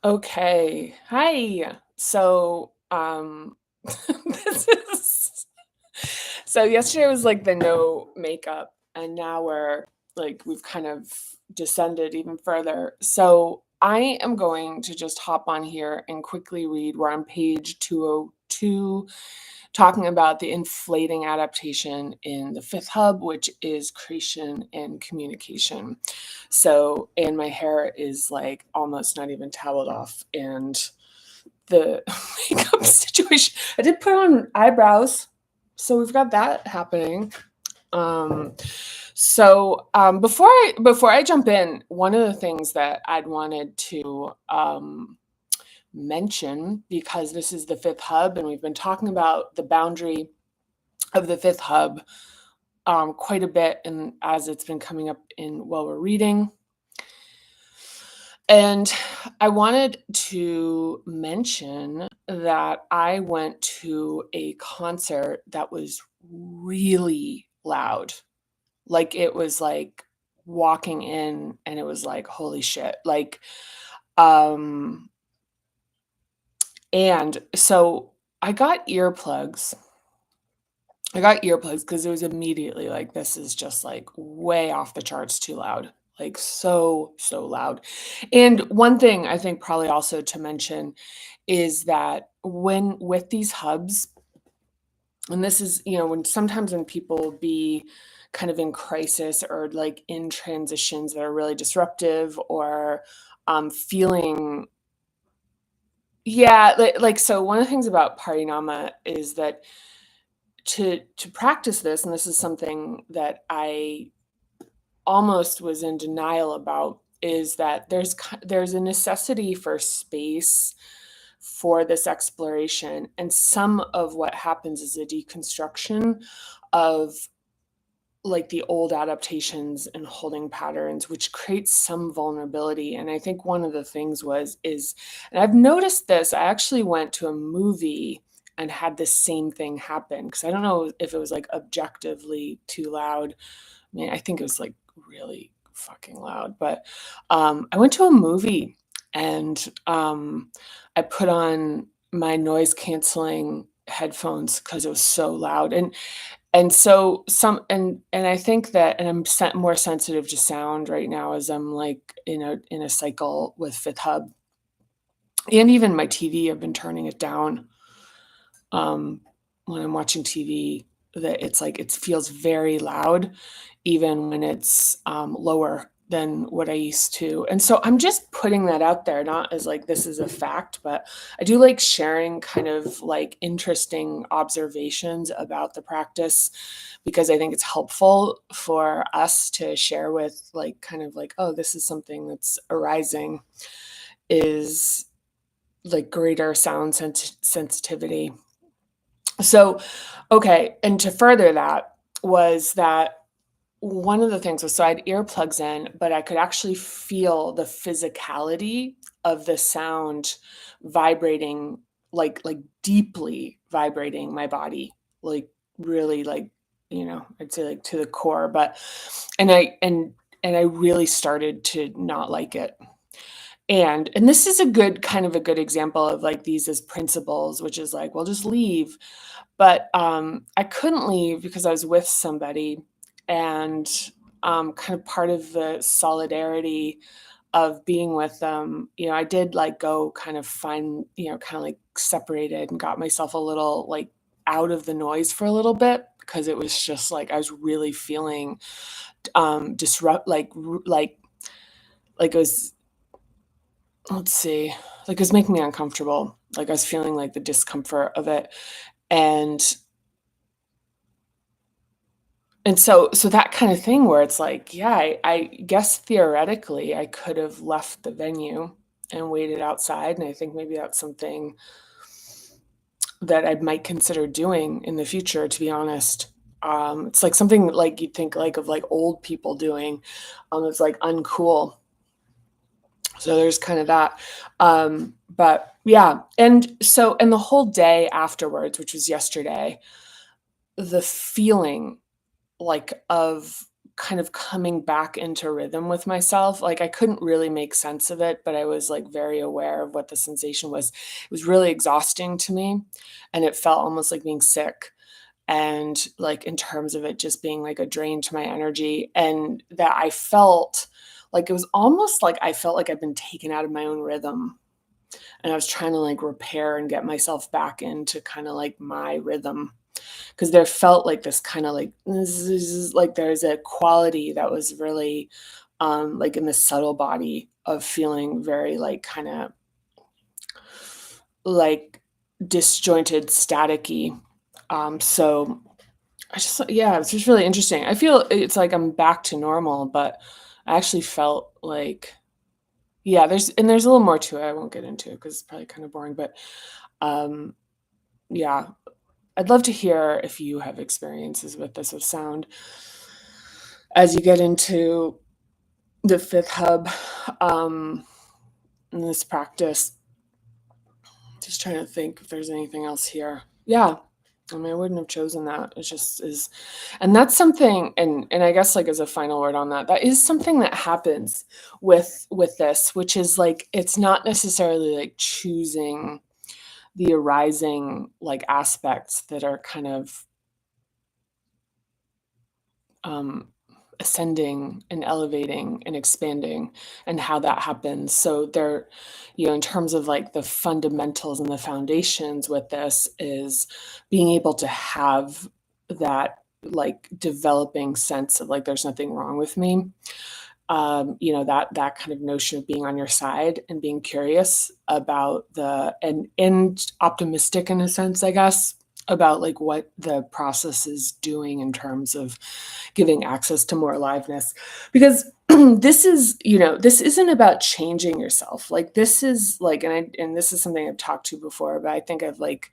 Okay. Hi. This is so yesterday was like the no makeup, and now we've kind of descended even further. So I am going to just hop on here and quickly read. We're on page 202, talking about the inflating adaptation in the fifth hub, which is creation and communication. So, and my hair is like almost not even toweled off, and the makeup situation. I did put on eyebrows, so we've got that happening. Um, before I jump in, one of the things that I'd wanted to mention, because this is the fifth hub, and we've been talking about the boundary of the fifth hub quite a bit, and as it's been coming up in while we're reading. And I wanted to mention that I went to a concert that was really loud. Like, it was like walking in and it was like, holy shit. Um, and so I got earplugs. I got earplugs because it was immediately like, this is just like way off the charts too loud. Like so loud. And one thing I think probably also to mention is that when with these hubs, and this is, when sometimes when people be kind of in crisis or like in transitions that are really disruptive or feeling, yeah, so one of the things about Parinama is that to practice this, and this is something that I almost was in denial about, is that there's a necessity for space for this exploration, and some of what happens is a deconstruction of like the old adaptations and holding patterns, which creates some vulnerability. And I think one of the things and I've noticed this, I actually went to a movie and had the same thing happen, because I don't know if it was like objectively too loud. I mean, I think it was like really fucking loud, but I went to a movie, and I put on my noise canceling headphones because it was so loud. And so and I think that, and I'm more sensitive to sound right now as I'm like in a cycle with Fifth Hub, and even my TV. I've been turning it down um, when I'm watching TV. That it's like it feels very loud, even when it's lower than what I used to. And so I'm just putting that out there, not as like this is a fact, but I do like sharing kind of like interesting observations about the practice, because I think it's helpful for us to share with like kind of like, oh, this is something that's arising, is like greater sound sensitivity. So, okay, and to further that was that one of the things was, so I had earplugs in, but I could actually feel the physicality of the sound vibrating, like deeply vibrating my body, like really like, I'd say like to the core. But and I really started to not like it. And this is a good kind of a good example of like these as principles, which is like, well, just leave. But I couldn't leave because I was with somebody, and kind of part of the solidarity of being with them, I did like go kind of find, kind of like separated and got myself a little like out of the noise for a little bit, because it was just like I was really feeling disrupt like it was, let's see, like it was making me uncomfortable. Like I was feeling like the discomfort of it. And so that kind of thing where it's like, yeah, I guess theoretically I could have left the venue and waited outside, and I think maybe that's something that I might consider doing in the future, to be honest. It's like something like you'd think like of like old people doing. It's like uncool. So there's kind of that. But yeah, and the whole day afterwards, which was yesterday, the feeling like of kind of coming back into rhythm with myself. Like, I couldn't really make sense of it, but I was, like, very aware of what the sensation was. It was really exhausting to me, and it felt almost like being sick, and, like, in terms of it just being, like, a drain to my energy, and that I felt like it was almost like I felt like I'd been taken out of my own rhythm, and I was trying to, like, repair and get myself back into kinda, like, my rhythm. 'Cause there felt like this kinda, like, like there's a quality that was really, like, in the subtle body of feeling very, like, kinda, like, disjointed, staticky. So I just yeah, it's just really interesting. I feel it's like I'm back to normal, but I actually felt like yeah, there's a little more to it. I won't get into it 'cause it's probably kinda boring, but, um, yeah, I'd love to hear if you have experiences with this with sound as you get into the fifth hub, um, in this practice. Just trying to think if there's anything else here. Yeah. I mean, I wouldn't have chosen that. It just is and that's something and I guess, like, as a final word on that, that is something that happens with this, which is, like, it's not necessarily, like, choosing the arising, like, aspects that are kind of, um, ascending and elevating and expanding and how that happens. So there, in terms of like the fundamentals and the foundations with this is being able to have that like developing sense of like there's nothing wrong with me. That kind of notion of being on your side and being curious about the and optimistic in a sense, I guess, about like what the process is doing in terms of giving access to more aliveness. Because this isn't about changing yourself. Like this is like, and this is something I've talked to before, but I think I've like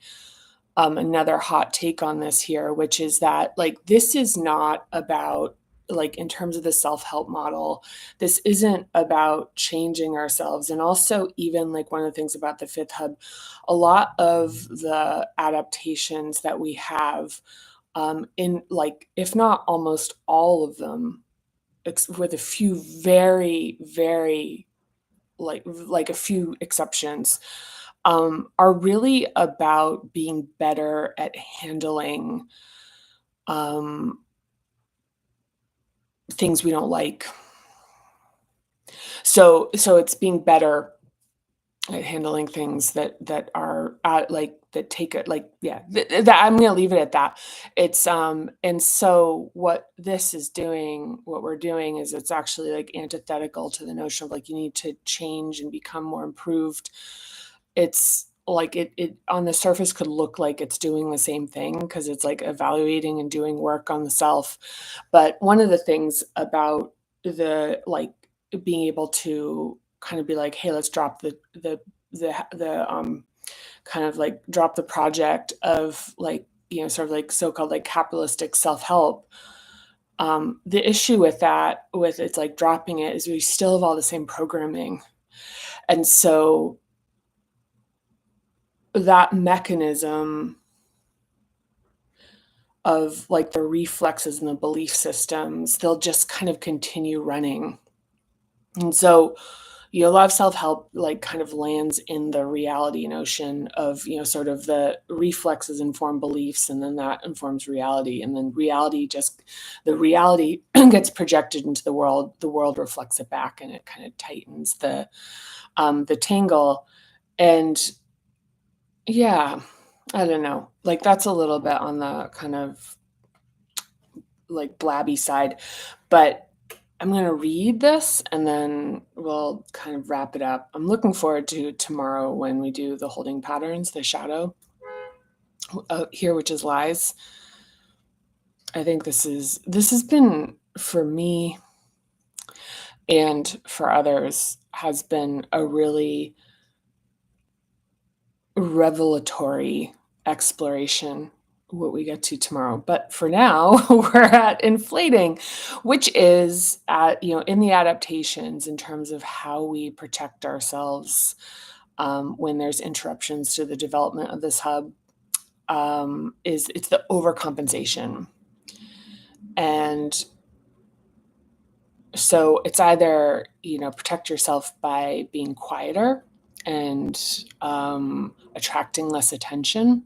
another hot take on this here, which is that like this is not about like in terms of the self-help model, this isn't about changing ourselves. And also even like one of the things about the fifth hub, a lot of the adaptations that we have in like if not almost all of them, with a few very, very like a few exceptions, are really about being better at handling um, things we don't like. So it's being better at handling things that are like that take it like yeah that I'm gonna leave it at that. It's and so what we're doing is it's actually like antithetical to the notion of like you need to change and become more improved. It's like it on the surface could look like it's doing the same thing because it's like evaluating and doing work on the self. But one of the things about the like being able to kind of be like, hey, let's drop the kind of like drop the project of like, sort of like so-called like capitalistic self-help. The issue with that, with it's like dropping it, is we still have all the same programming. And so that mechanism of like the reflexes and the belief systems, they'll just kind of continue running. And so, a lot of self-help like kind of lands in the reality notion of, sort of the reflexes inform beliefs and then that informs reality. And then the reality gets projected into the world reflects it back and it kind of tightens the tangle. And yeah, I don't know. Like that's a little bit on the kind of like blabby side, but I'm going to read this and then we'll kind of wrap it up. I'm looking forward to tomorrow when we do the holding patterns, the shadow here, which is lies. I think this has been for me and for others has been a really revelatory exploration what we get to tomorrow. But for now, we're at inflating, which is at, in the adaptations in terms of how we protect ourselves when there's interruptions to the development of this hub, it's the overcompensation. And So it's either, protect yourself by being quieter and attracting less attention,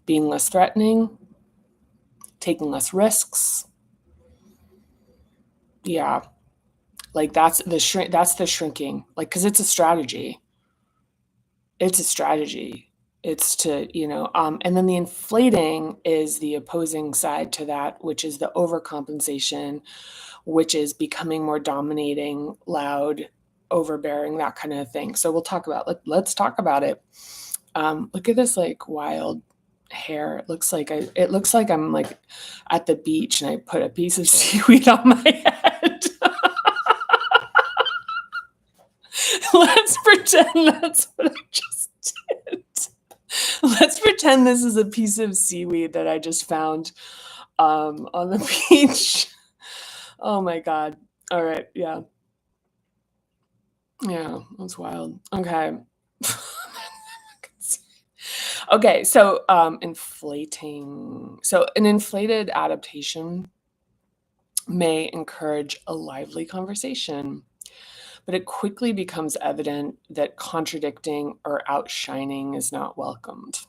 being less threatening, taking less risks. Yeah, like that's the shrinking, like, because it's a strategy. It's a strategy. It's to, and then the inflating is the opposing side to that, which is the overcompensation, which is becoming more dominating, loud, overbearing, that kind of thing. So we'll talk about, let's talk about it. Look at this like wild hair. It looks like I'm like at the beach and I put a piece of seaweed on my head. Let's pretend that's what I just did. Let's pretend this is a piece of seaweed that I just found on the beach. Oh my God. All right. Yeah. Yeah. That's wild. Okay. Okay. So, inflating. So, an inflated adaptation may encourage a lively conversation, but it quickly becomes evident that contradicting or outshining is not welcomed.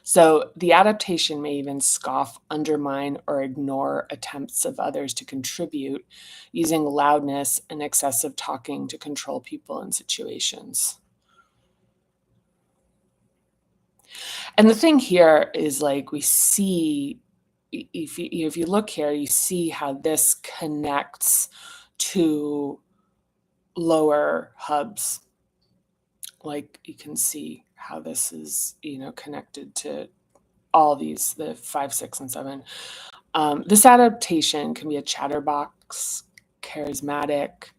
So the adaptation may even scoff, undermine, or ignore attempts of others to contribute, using loudness and excessive talking to control people and situations. And the thing here is, like, we see, if you look here, you see how this connects to lower hubs. Like, you can see how this is, connected to all these, the 5, 6, and 7. This adaptation can be a chatterbox, charismatic,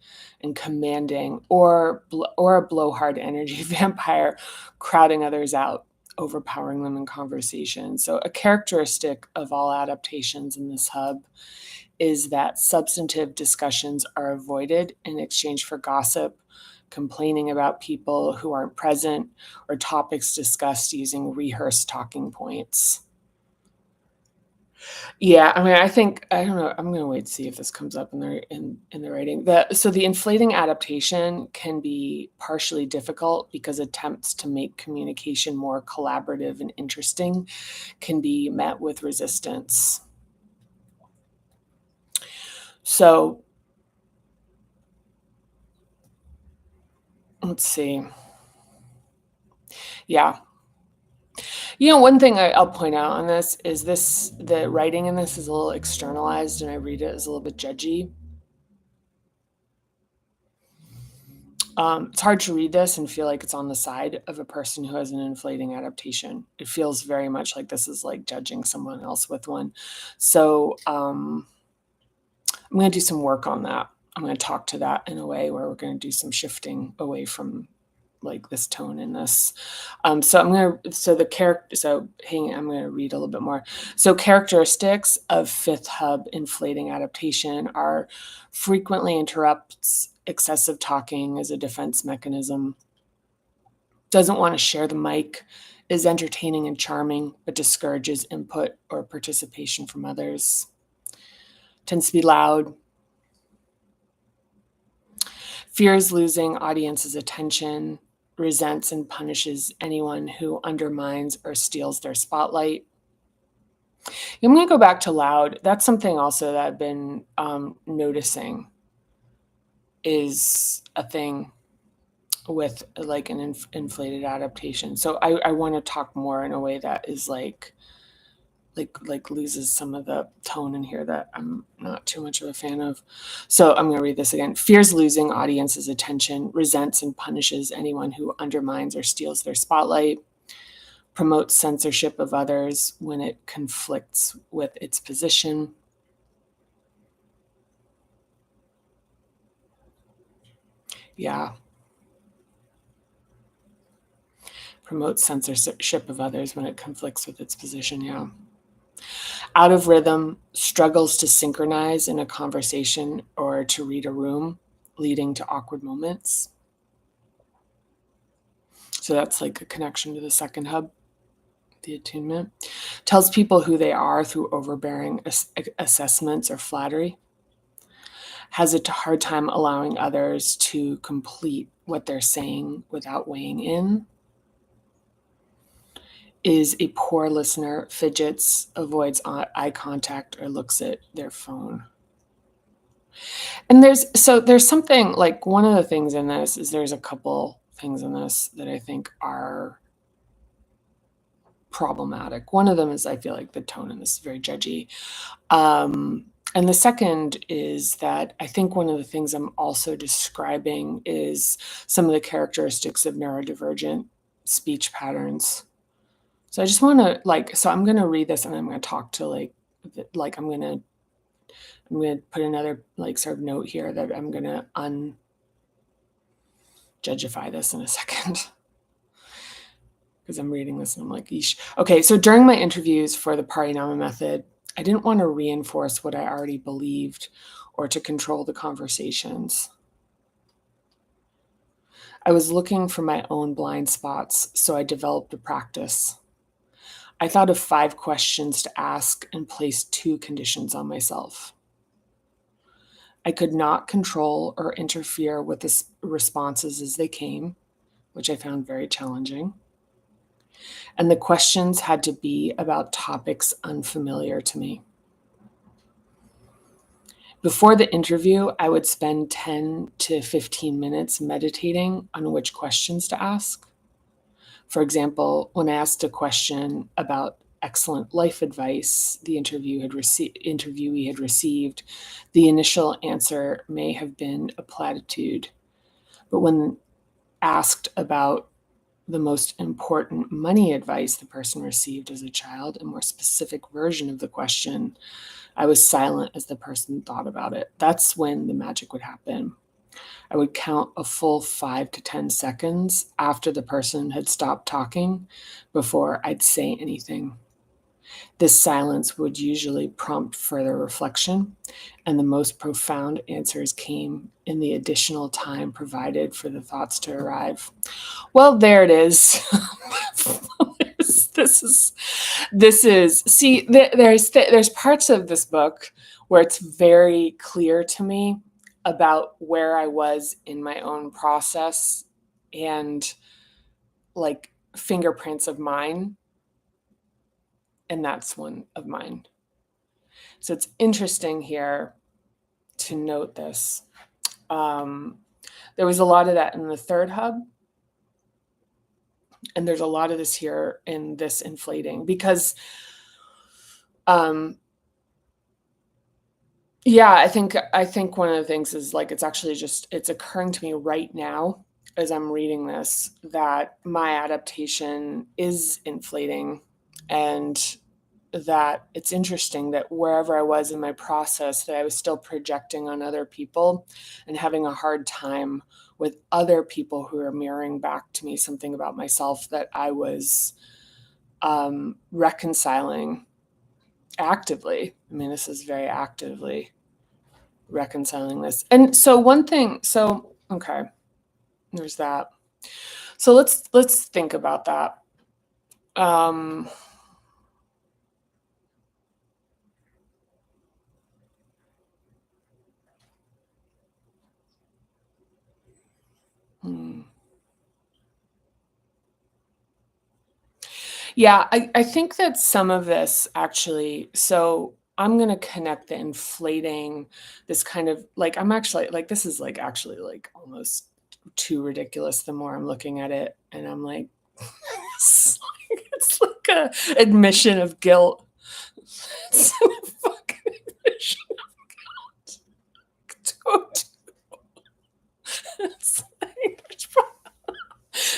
and commanding, or a blowhard energy vampire, crowding others out, overpowering them in conversation. So, a characteristic of all adaptations in this hub is that substantive discussions are avoided in exchange for gossip, complaining about people who aren't present, or topics discussed using rehearsed talking points. Yeah, I mean, I don't know, I'm gonna wait to see if this comes up in the writing. The inflating adaptation can be partially difficult because attempts to make communication more collaborative and interesting can be met with resistance. So, let's see. Yeah. One thing I'll point out on this is the writing in this is a little externalized, and I read it as a little bit judgy. It's hard to read this and feel like it's on the side of a person who has an inflating adaptation. It feels very much like this is like judging someone else with one. So I'm going to do some work on that. I'm going to talk to that in a way where we're going to do some shifting away from like this tone in this. So I'm going to read a little bit more. So characteristics of fifth hub inflating adaptation are frequently interrupts excessive talking as a defense mechanism, doesn't want to share the mic, is entertaining and charming, but discourages input or participation from others, tends to be loud, fears losing audience's attention, resents and punishes anyone who undermines or steals their spotlight. I'm going to go back to loud. That's something also that I've been noticing is a thing with like an inflated adaptation. So I want to talk more in a way that is like loses some of the tone in here that I'm not too much of a fan of. So I'm going to read this again. Fears losing audience's attention, resents and punishes anyone who undermines or steals their spotlight, promotes censorship of others when it conflicts with its position. Yeah. Promotes censorship of others when it conflicts with its position. Yeah. Out of rhythm, struggles to synchronize in a conversation or to read a room, leading to awkward moments. So that's like a connection to the second hub, the attunement. Tells people who they are through overbearing assessments or flattery. has a hard time allowing others to complete what they're saying without weighing in, is a poor listener, fidgets, avoids eye contact, or looks at their phone. And there's something like, one of the things in this is, there's a couple things in this that I think are problematic. One of them is, I feel like the tone in this is very judgy. And the second is that I think one of the things I'm also describing is some of the characteristics of neurodivergent speech patterns. So I just want to so I'm going to read this, and I'm going to talk to I'm going to put another sort of note here that I'm going to unjudgify this in a second. Because I'm reading this and I'm like, yeesh. Okay, so during my interviews for the Parinama method, I didn't want to reinforce what I already believed or to control the conversations. I was looking for my own blind spots, so I developed a practice. I thought of 5 questions to ask and placed 2 conditions on myself. I could not control or interfere with the responses as they came, which I found very challenging. And the questions had to be about topics unfamiliar to me. Before the interview, I would spend 10 to 15 minutes meditating on which questions to ask. For example, when I asked a question about excellent life advice the interviewee had received, the initial answer may have been a platitude. But when asked about the most important money advice the person received as a child, a more specific version of the question, I was silent as the person thought about it. That's when the magic would happen. I would count a full 5 to 10 seconds after the person had stopped talking before I'd say anything. This silence would usually prompt further reflection, and the most profound answers came in the additional time provided for the thoughts to arrive. Well, there it is. There's parts of this book where it's very clear to me about where I was in my own process, and fingerprints of mine, and that's one of mine. So it's interesting here to note this. There was a lot of that in the third hub, and there's a lot of this here in this inflating, because I think one of the things is it's occurring to me right now as I'm reading this that my adaptation is inflating, and that it's interesting that wherever I was in my process, that I was still projecting on other people and having a hard time with other people who are mirroring back to me something about myself that I was reconciling actively. I mean, this is very actively reconciling this. And so okay, there's that. So let's think about that. Yeah, I think that some of this actually, so I'm going to connect the inflating, this kind of I'm actually this is actually almost too ridiculous the more I'm looking at it. And I'm like, it's like a admission of guilt. It's a fucking admission of guilt. It's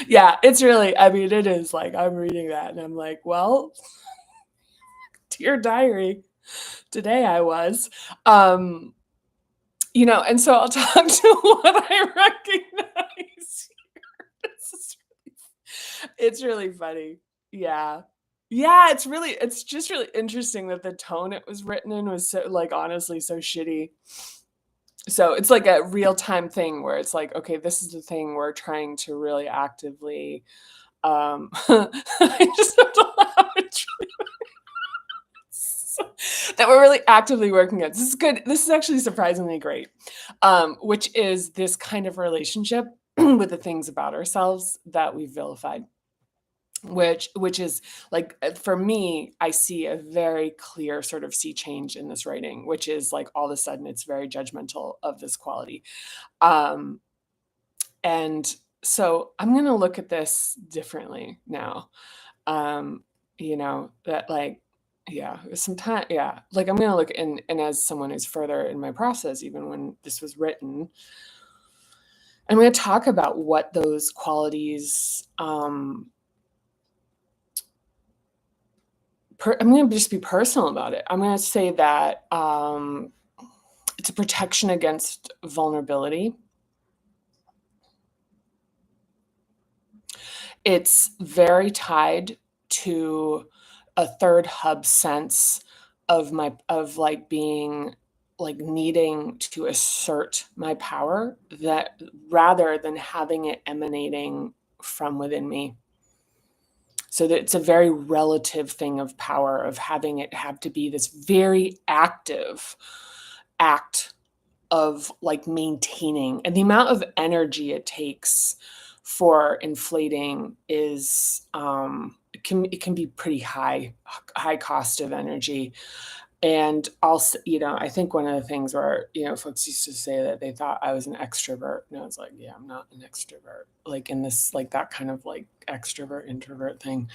yeah, it's really, I mean, it is I'm reading that and I'm like, well, dear diary, today I was, and so I'll talk to what I recognize here. It's really funny. Yeah. Yeah, it's just really interesting that the tone it was written in was so honestly so shitty. So it's like a real-time thing where it's like, okay, this is the thing we're trying to really actively I just have to laugh. that we're really actively working at. This is good. This is actually surprisingly great, which is this kind of relationship with the things about ourselves that we've vilified. Which is like for me, I see a very clear sort of sea change in this writing, which is like all of a sudden it's very judgmental of this quality. Um, and so I'm gonna look at this differently now. Um, that like, yeah, sometimes, yeah, like I'm gonna look and as someone who's further in my process, even when this was written, I'm gonna talk about what those qualities I'm gonna just be personal about it. I'm gonna say that it's a protection against vulnerability. It's very tied to a third hub sense of like being like needing to assert my power that rather than having it emanating from within me. So that it's a very relative thing of power of having it have to be this very active act of like maintaining, and the amount of energy it takes for inflating is it can be pretty high cost of energy. And also, I think one of the things where, folks used to say that they thought I was an extrovert. And I was like, yeah, I'm not an extrovert. Like in this, like that kind of like extrovert introvert thing.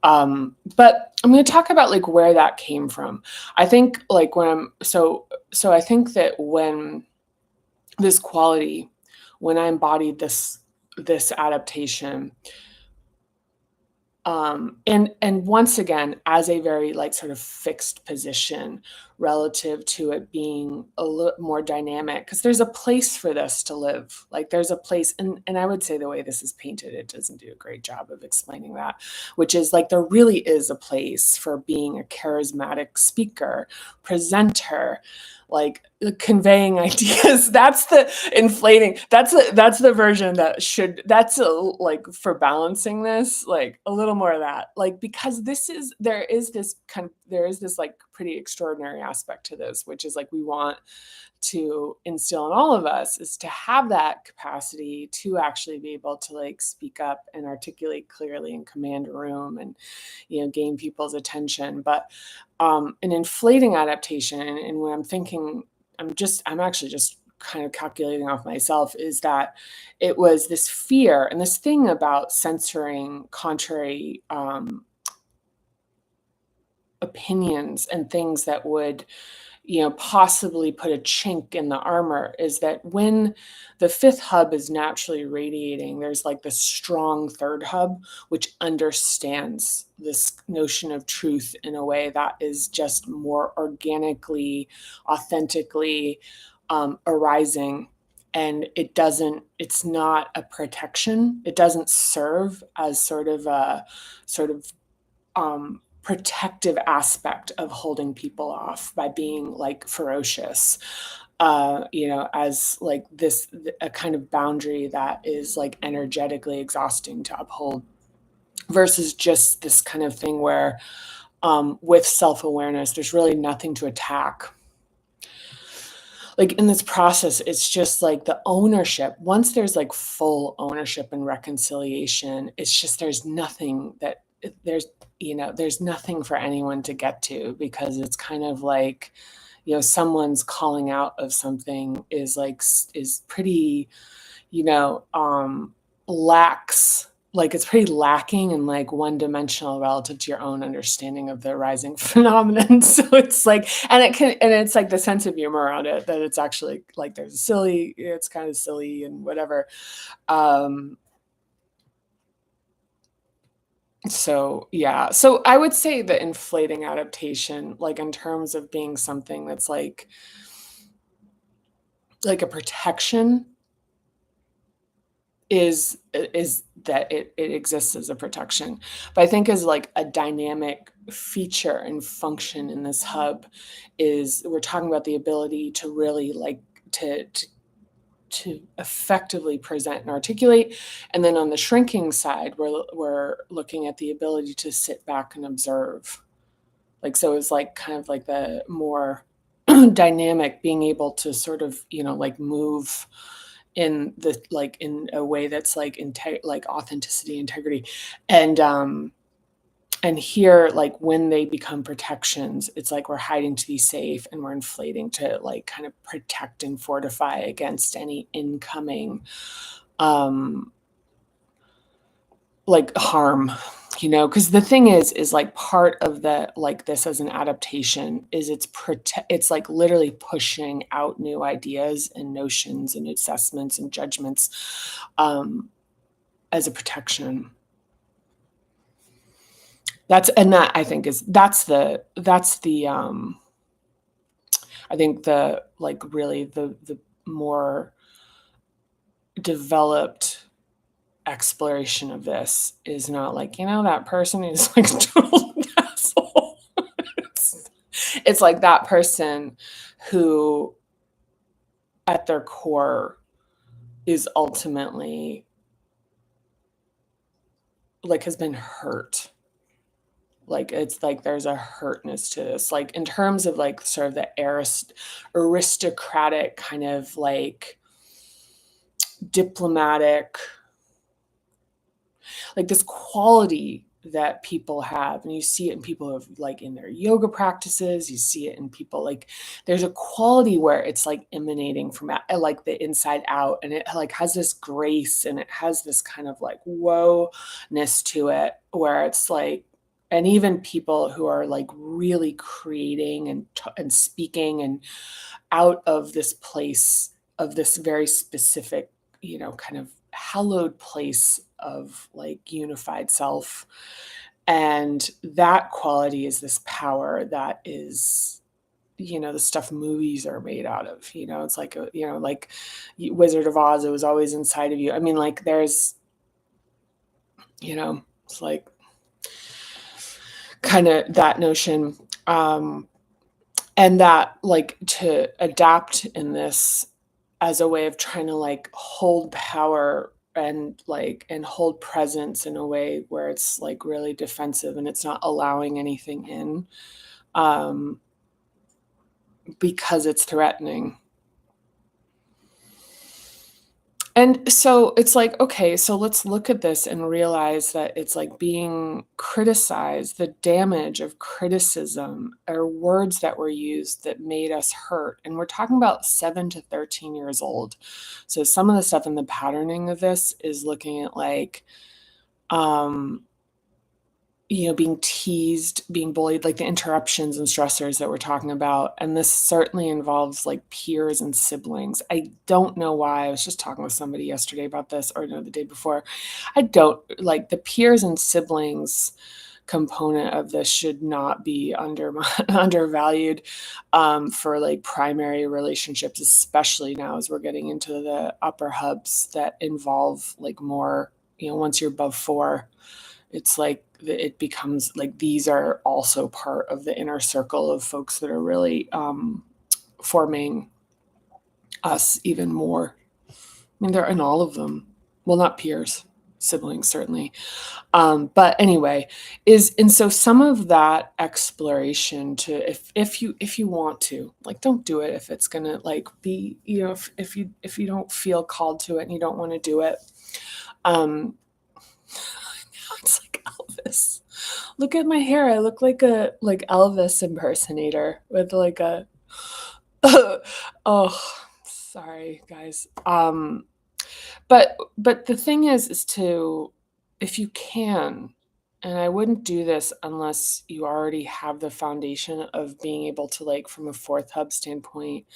But I'm going to talk about like where that came from. I think like so I think that when this quality, when I embodied this adaptation, and once again, as a very like sort of fixed position relative to it being a little more dynamic, because there's a place for this to live. Like there's a place, and I would say the way this is painted, it doesn't do a great job of explaining that, which is like there really is a place for being a charismatic speaker, presenter, like conveying ideas. That's the inflating. That's the version that should. That's like for balancing this, like a little more of that, like because there is this like pretty extraordinary aspect to this, which is like we want to instill in all of us is to have that capacity to actually be able to like speak up and articulate clearly and command a room and gain people's attention. But an inflating adaptation, and when I'm thinking, I'm actually just kind of calculating off myself, is that it was this fear and this thing about censoring contrary opinions and things that would possibly put a chink in the armor, is that when the fifth hub is naturally radiating, there's like this strong third hub, which understands this notion of truth in a way that is just more organically, authentically arising. And it's not a protection. It doesn't serve as sort of protective aspect of holding people off by being like ferocious, as like a kind of boundary that is like energetically exhausting to uphold, versus just this kind of thing where with self-awareness, there's really nothing to attack. Like in this process, it's just like the ownership. Once there's like full ownership and reconciliation, it's just there's nothing for anyone to get to, because it's kind of like, someone's calling out of something is pretty, lacks, like it's pretty lacking and like one dimensional relative to your own understanding of the arising phenomenon. So it's like, and it's like the sense of humor around it, that it's actually like it's kind of silly and whatever. So yeah, so I would say the inflating adaptation, like in terms of being something that's like a protection, is that it exists as a protection. But I think as like a dynamic feature and function in this hub, is we're talking about the ability to really like to effectively present and articulate. And then on the shrinking side, we're looking at the ability to sit back and observe. Like, so it's like kind of like the more dynamic, being able to sort of, like move in the like in a way that's like like authenticity, integrity. And here, like when they become protections, it's like we're hiding to be safe and we're inflating to like kind of protect and fortify against any incoming like harm, because the thing is like part of the like this as an adaptation is it's like literally pushing out new ideas and notions and assessments and judgments as a protection. That I think that's the I think the like really the more developed exploration of this is not like, that person is like a total asshole. It's like that person who at their core is ultimately like has been hurt. Like it's like there's a hurtness to this, like in terms of like sort of the aristocratic kind of like diplomatic, like this quality that people have, and you see it in people who have like in their yoga practices, you see it in people like there's a quality where it's like emanating from like the inside out, and it like has this grace and it has this kind of like woe-ness to it where it's like, and even people who are like really creating and speaking and out of this place of this very specific, kind of hallowed place of like unified self. And that quality is this power that is, the stuff movies are made out of. It's like like Wizard of Oz, it was always inside of you. I mean, like there's, it's like kind of that notion. And that like to adapt in this as a way of trying to like hold power and hold presence in a way where it's like really defensive and it's not allowing anything in, um, because it's threatening. And so it's like, okay, so let's look at this and realize that it's like being criticized, the damage of criticism are words that were used that made us hurt. And we're talking about 7 to 13 years old. So some of the stuff in the patterning of this is looking at like, um, being teased, being bullied, like the interruptions and stressors that we're talking about. And this certainly involves like peers and siblings. I don't know why. I was just talking with somebody yesterday about this, or no, the day before. I don't like the peers and siblings component of this should not be undervalued, for like primary relationships, especially now as we're getting into the upper hubs that involve like more, once you're above 4, it's like it becomes like these are also part of the inner circle of folks that are really forming us even more. I mean, they're in all of them. Well, not peers, siblings certainly. But anyway, and so some of that exploration to if you want to, like, don't do it if it's gonna like be, if you don't feel called to it and you don't want to do it. It's like Elvis. Look at my hair. I look like a like Elvis impersonator with like a oh, sorry guys. But the thing is to, if you can, and I wouldn't do this unless you already have the foundation of being able to like from a fourth hub standpoint,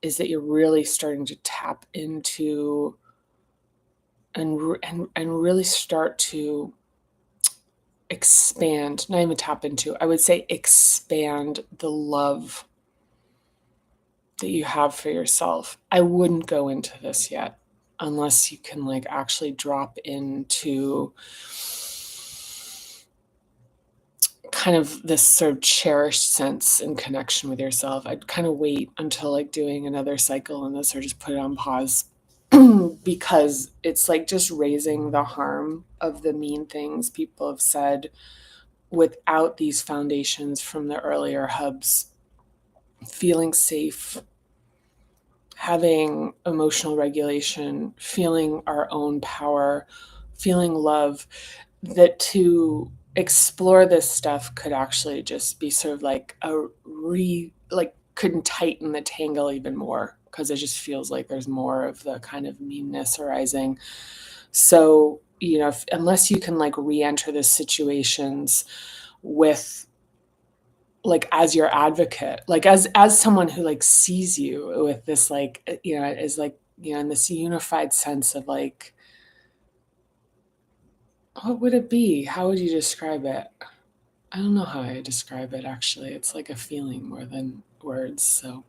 is that you're really starting to tap into and really start to expand, not even tap into, I would say expand the love that you have for yourself. I wouldn't go into this yet unless you can like actually drop into kind of this sort of cherished sense and connection with yourself. I'd kind of wait until like doing another cycle on this, or just put it on pause because it's like just raising the harm of the mean things people have said without these foundations from the earlier hubs, feeling safe, having emotional regulation, feeling our own power, feeling love, that to explore this stuff could actually just be sort of like couldn't tighten the tangle even more because it just feels like there's more of the kind of meanness arising. So, unless you can like re-enter the situations with like as your advocate, like as someone who like sees you with this like is like in this unified sense of like, what would it be, how would you describe it? I don't know how I describe it actually. It's like a feeling more than words. So,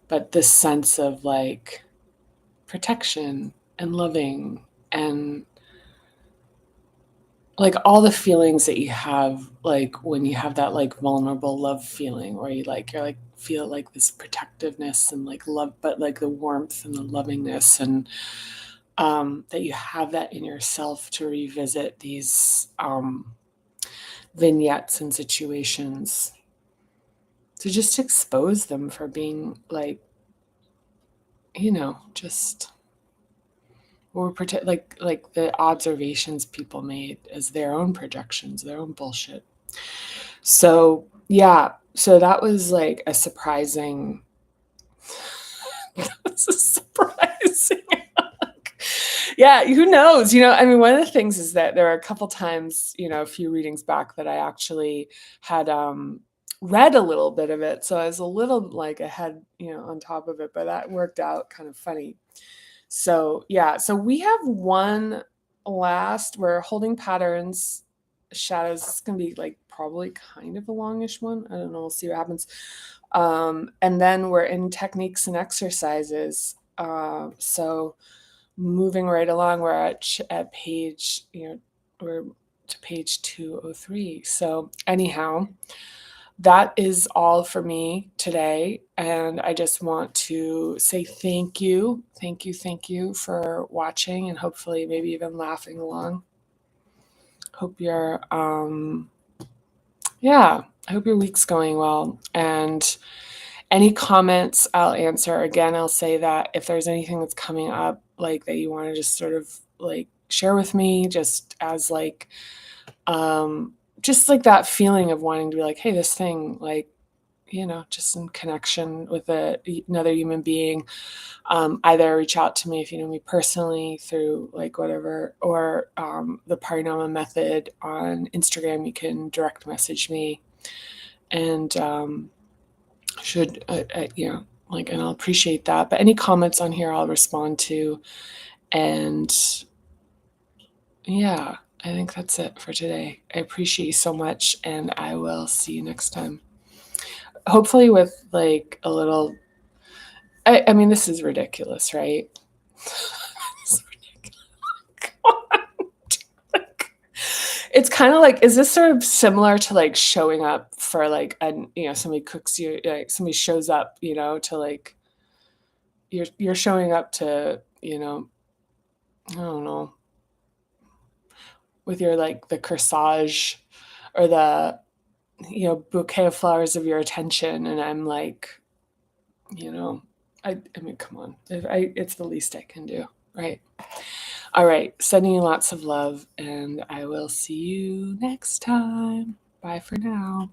but this sense of like protection and loving and like all the feelings that you have, like when you have that like vulnerable love feeling, where you're like feel like this protectiveness and like love, but like the warmth and the lovingness, and that you have that in yourself to revisit these vignettes and situations, to just expose them for being like, just or protect like the observations people made as their own projections, their own bullshit. So yeah, so that was like a surprising. That's a surprising. Yeah, who knows? I mean, one of the things is that there are a couple times, a few readings back, that I actually had read a little bit of it, so I was a little like ahead, on top of it, but that worked out kind of funny. So yeah, so we have one last. We're holding patterns, shadows. It's gonna be like probably kind of a longish one. I don't know. We'll see what happens. And then we're in techniques and exercises. So moving right along, we're at page, we're to page 203. So anyhow, that is all for me today. And I just want to say thank you. Thank you. Thank you for watching and hopefully maybe even laughing along. Hope your yeah, I hope your week's going well. And any comments I'll answer. Again, I'll say that if there's anything that's coming up like that you want to just sort of like share with me, just as like just like that feeling of wanting to be like, hey, this thing, like, just in connection with another human being. Either reach out to me if you know me personally through like whatever, or the Parinama method on Instagram. You can direct message me, and and I'll appreciate that. But any comments on here, I'll respond to. And yeah, I think that's it for today. I appreciate you so much, and I will see you next time. Hopefully with like a little, I mean, this is ridiculous, right? It's ridiculous. Come on. Like, it's kind of like, is this sort of similar to like showing up for like, somebody cooks you, like somebody shows up, to like, you're showing up to, I don't know, with your like the corsage or the, bouquet of flowers of your attention. And I'm like, I mean, come on. It's the least I can do, right? All right. Sending you lots of love, and I will see you next time. Bye for now.